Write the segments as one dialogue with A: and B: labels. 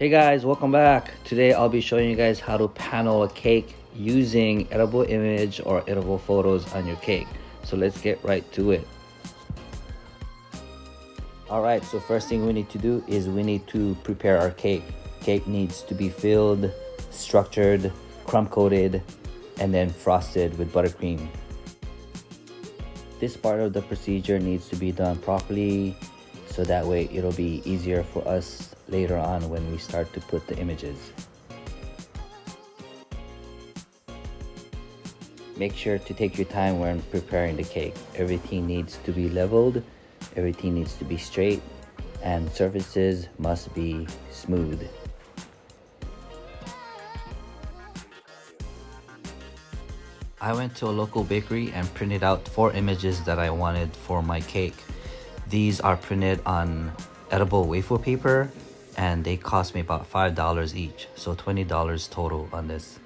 A: Hey guys, welcome back. Today I'll be showing you guys how to panel a cake using edible image or edible photos on your cake. So let's get right to it. Alright, so first thing we need to do is we need to prepare our cake. Cake needs to be filled, structured, crumb coated, and then frosted with buttercream. This part of the procedure needs to be done properly so that way it'll be easier for us later on when we start to put the images. Make sure to take your time when preparing the cake. Everything needs to be leveled, everything needs to be straight, and surfaces must be smooth. I went to a local bakery and printed out 4 images that I wanted for my cake. These are printed on edible wafer paper and they cost me about $5 each, so $20 total on this.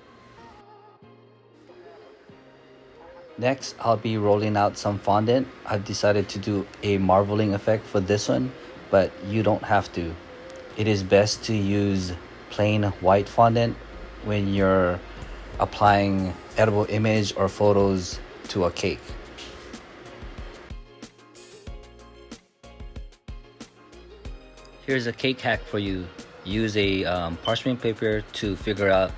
A: Next, I'll be rolling out some fondant. I've decided to do a marbling effect for this one, but you don't have to. It is best to use plain white fondant when you're applying edible image or photos to a cake. Here's a cake hack for you. Use a parchment paper to figure out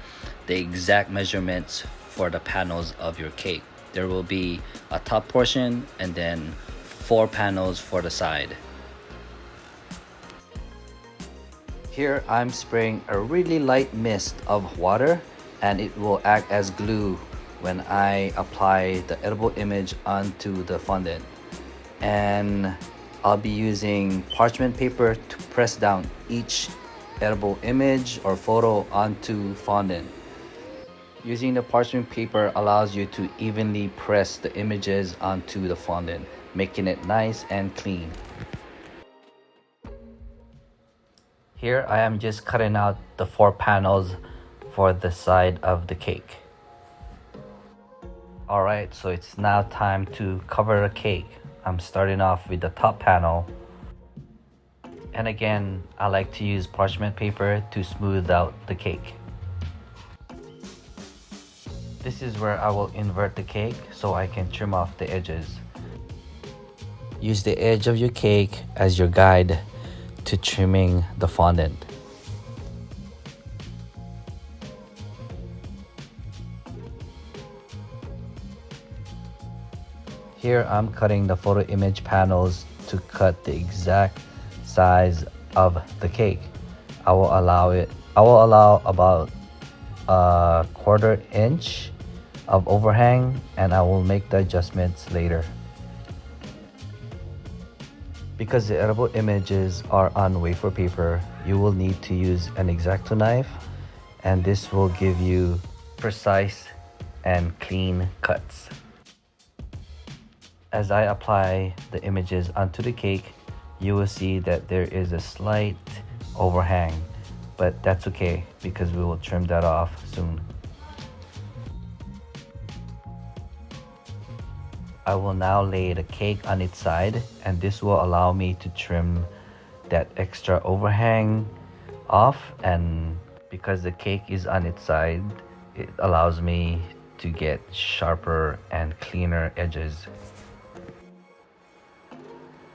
A: the exact measurements for the panels of your cake. There will be a top portion and then 4 panels for the side. Here I'm spraying a really light mist of water and it will act as glue when I apply the edible image onto the fondant. And I'll be using parchment paper to press down each edible image or photo onto fondant. Using the parchment paper allows you to evenly press the images onto the fondant, making it nice and clean. Here I am just cutting out the 4 panels for the side of the cake. Alright, so it's now time to cover the cake. I'm starting off with the top panel. And again, I like to use parchment paper to smooth out the cake. This is where I will invert the cake so I can trim off the edges. Use the edge of your cake as your guide to trimming the fondant. Here I'm cutting the photo image panels to cut the exact size of the cake. I will allow about a 1/4 inch of overhang and I will make the adjustments later. Because the edible images are on wafer paper, you will need to use an X-Acto knife and this will give you precise and clean cuts. As I apply the images onto the cake, you will see that there is a slight overhang, but that's okay because we will trim that off soon. I will now lay the cake on its side and this will allow me to trim that extra overhang off, and because the cake is on its side, it allows me to get sharper and cleaner edges.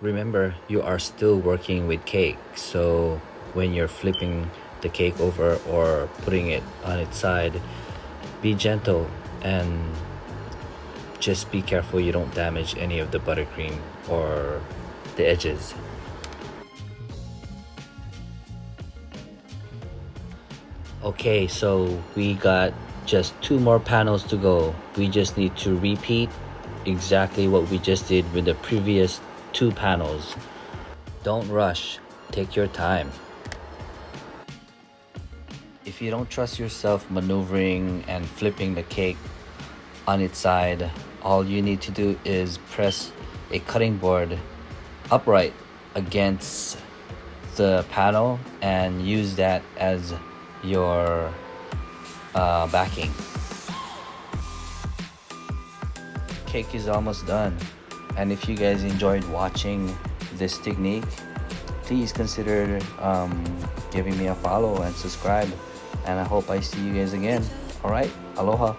A: Remember, you are still working with cake, so when you're flipping the cake over or putting it on its side, be gentle and just be careful you don't damage any of the buttercream or the edges. Okay, so we got just 2 more panels to go. We just need to repeat exactly what we just did with the previous 2 panels. Don't rush, take your time. If you don't trust yourself maneuvering and flipping the cake on its side, all you need to do is press a cutting board upright against the panel and use that as your backing. Cake is almost done. And if you guys enjoyed watching this technique, please consider giving me a follow and subscribe. And I hope I see you guys again. All right, aloha.